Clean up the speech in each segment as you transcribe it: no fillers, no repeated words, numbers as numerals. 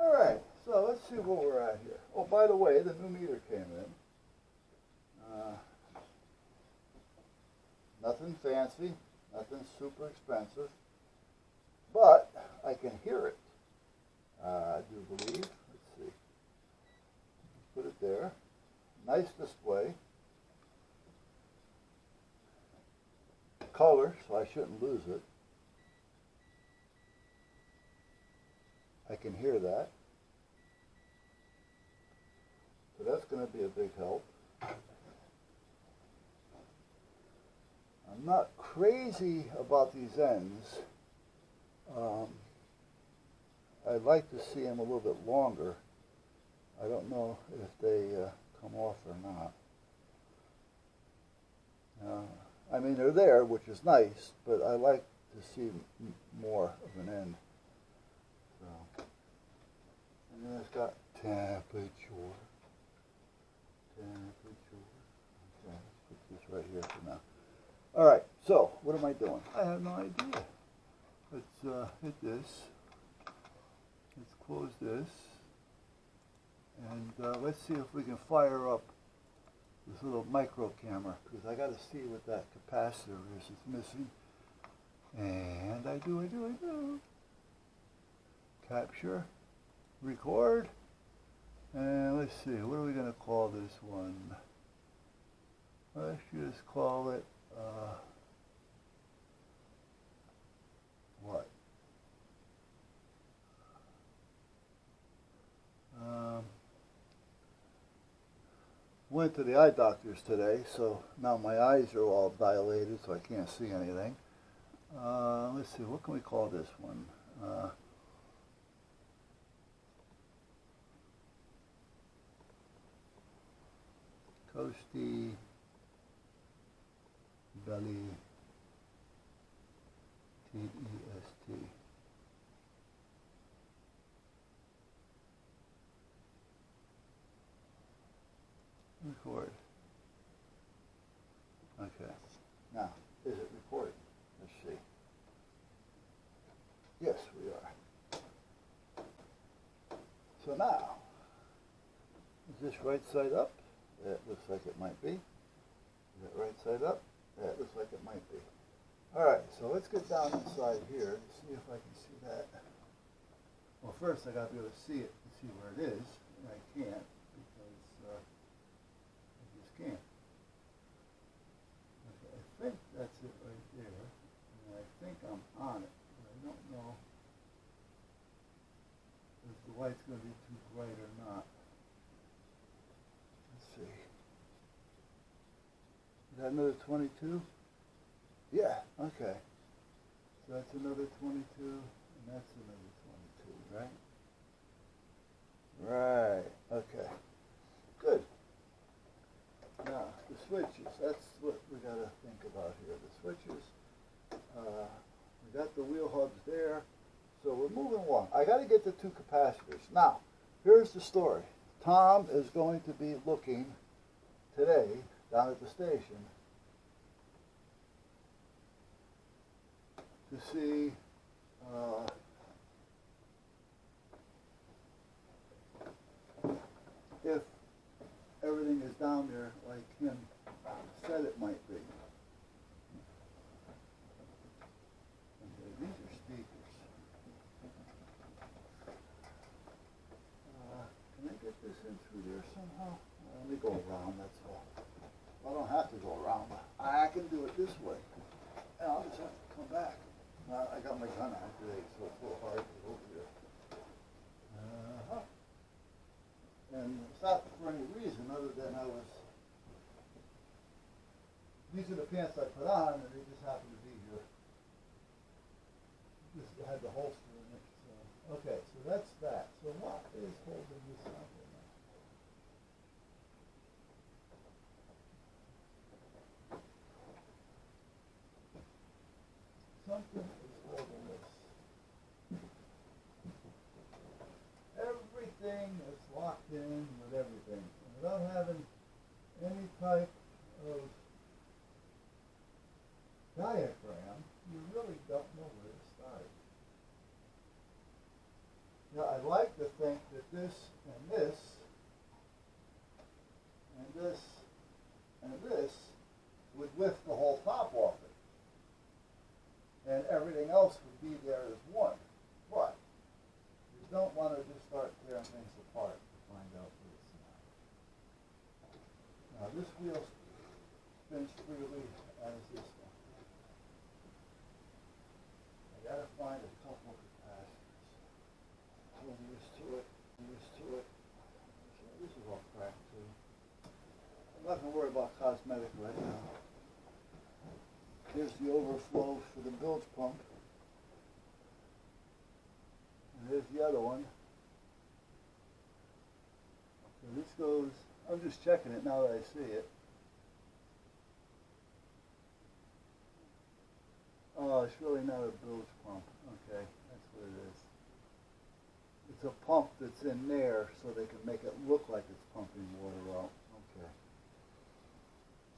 All right, so let's see where we're at here. Oh, by the way, the new meter came in. Nothing fancy, nothing super expensive, but I can hear it. I do believe. Let's see. Put it there. Nice display. Color, so I shouldn't lose it. I can hear that. So that's going to be a big help. I'm not crazy about these ends. I'd like to see them a little bit longer. I don't know if they come off or not. I mean, they're there, which is nice, but I like to see more of an end. So, and then it's got temperature. Okay, let's put this right here for now. All right, so what am I doing? I have no idea. Let's hit this. Let's close this. And let's see if we can fire up this little micro camera, because I got to see what that capacitor is. It's missing. And I do. Capture, record, and let's see, what are we going to call this one? Let's just call it, what? Went to the eye doctor's today, so now my eyes are all dilated, so I can't see anything. Let's see, what can we call this one? Coastie Belly T-E-S-T. Record. Okay. Now, is it recording? Let's see. Yes, we are. So now, is this right side up? That looks like it might be. Is that right side up? That looks like it might be. All right, so let's get down inside here and see if I can see that. Well, first I got to be able to see it and see where it is, and I can't because I just can't. Okay, I think that's it right there, and I think I'm on it, but I don't know if the light's going to be too bright or not. See. Is that another 22? Yeah, okay. So that's another 22, and that's another 22, right? Right, okay. Good. Now, the switches, that's what we got to think about here. The switches, we got the wheel hubs there, so we're moving along. I got to get the two capacitors. Now, here's the story. Tom is going to be looking today down at the station to see if everything is down there like him said it might be. Okay, these are speakers. Can I get this in through there somehow? Let me go around, that's all. I don't have to go around. I can do it this way. And I'll just have to come back. I got my gun out today, so it's a little hard to get over there. And it's not for any reason other than these are the pants I put on, and they just happen to be here. Just had the holster in it. So. Okay, so that's that. So what is holding this up right now? Something is holding this. Everything is locked in with everything. And without having any type of diagram, you really don't know where to start. Now, I'd like to think that this and this and this and this would lift the whole top off it. And everything else would be there as one. But you don't want to just start tearing things apart to find out what it's not. Now this wheel spins freely as this one. I gotta find a couple of capacitors. I'm used to it. So this is all cracked too. I'm not gonna worry about cosmetic right now. Here's the overflow for the bilge pump. And here's the other one. So this goes, I'm just checking it now that I see it. Oh, it's really not a bilge pump. Okay, that's what it is. It's a pump that's in there so they can make it look like it's pumping water out. Okay.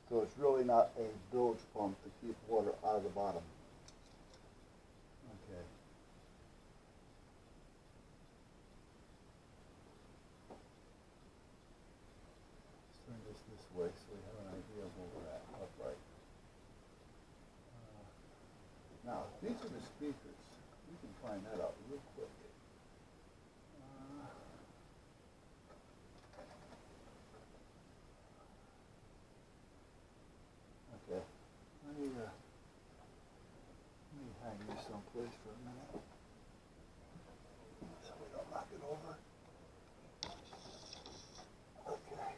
So it's really not a bilge pump to keep water out of the bottom. Okay. Let's turn this way so we have an idea of where we're at upright. Now, these are the speakers. We can find that out real quick. Okay. Let me hang these someplace for a minute so we don't knock it over. Okay.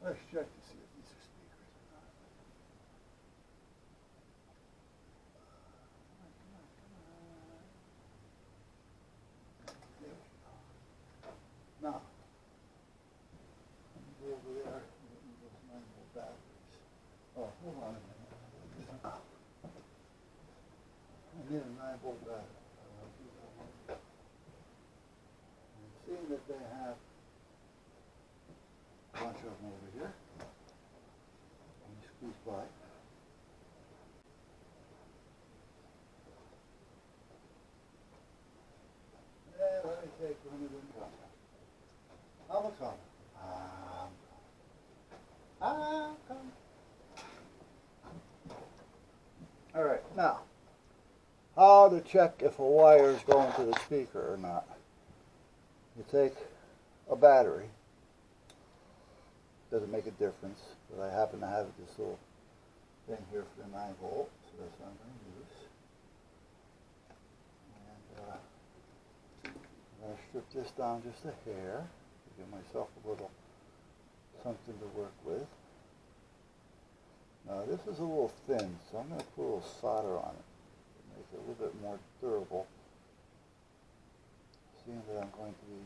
Let's check to see if these are speakers or not. There we go. Now, let me go over there and get me those 9-volt batteries. Oh, hold on a minute. I need a 9-volt battery. And seeing that they have a bunch of them over here, let me squeeze by. And let me take one of them coming. I'm a coming. I'm coming. All right, now, how to check if a wire is going to the speaker or not. You take a battery. Doesn't make a difference, but I happen to have this little thing here for the 9-volt, so that's what I'm going to use. And I'm going to strip this down just a hair to give myself a little something to work with. Now this is a little thin, so I'm going to put a little solder on it to make it a little bit more durable. Seeing that I'm going to be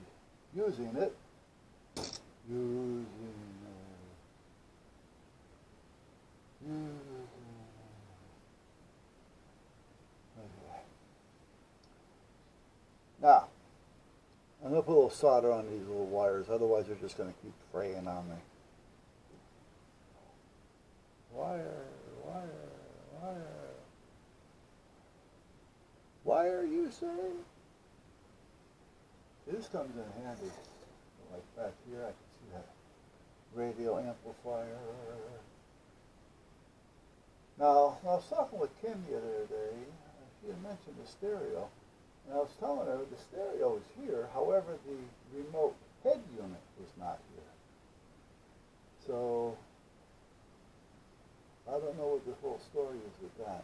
using it. Okay. Now, I'm going to put a little solder on these little wires, otherwise they're just going to keep fraying on me. Wire, you say? This comes in handy. Like back here, I can see that radio amplifier. Now, I was talking with Kim the other day. She had mentioned the stereo. And I was telling her the stereo is here, however the remote head unit was not here. So, I don't know what the whole story is with that.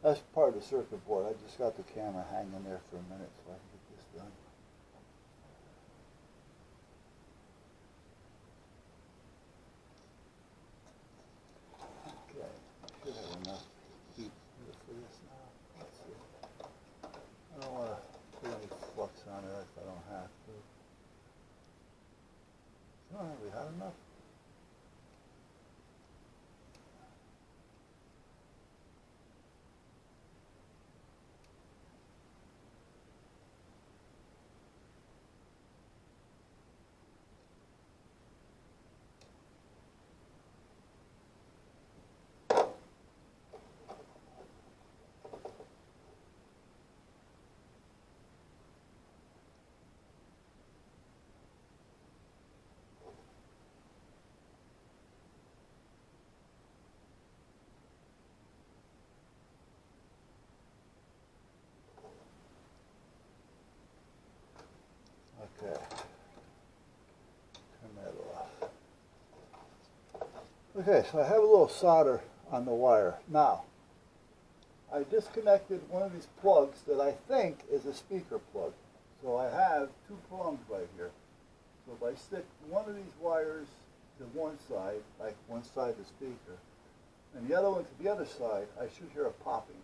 That's part of the circuit board. I just got the camera hanging there for a minute so I can get this done. Okay, I should have enough heat here for this now. Let's see. I don't want to put any flux on it if I don't have to. So have we had enough? Okay, so I have a little solder on the wire. Now, I disconnected one of these plugs that I think is a speaker plug. So I have two prongs right here. So if I stick one of these wires to one side, like one side the speaker, and the other one to the other side, I should hear a popping.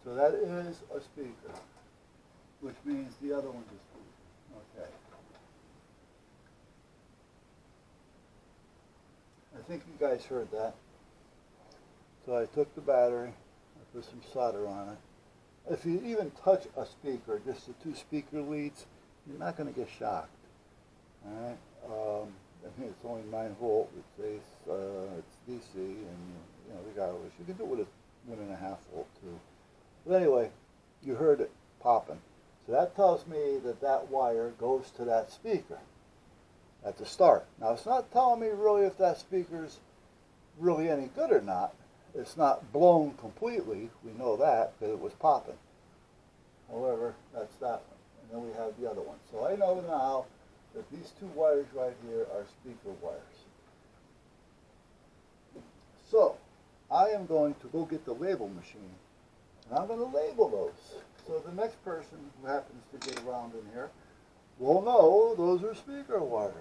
So that is a speaker, which means the other one's a speaker. Okay. I think you guys heard that. So I took the battery, I put some solder on it. If you even touch a speaker, just the two speaker leads, you're not going to get shocked. All right. I think it's only 9 volt. It's DC, and you know, regardless, you can do it with a 1.5 volt too. But anyway, you heard it popping. So that tells me that that wire goes to that speaker at the start. Now it's not telling me really if that speaker's really any good or not. It's not blown completely. We know that because it was popping. However, that's that one. And then we have the other one. So I know now that these two wires right here are speaker wires. So I am going to go get the label machine, and I'm going to label those. So the next person who happens to get around in here will know those are speaker wires.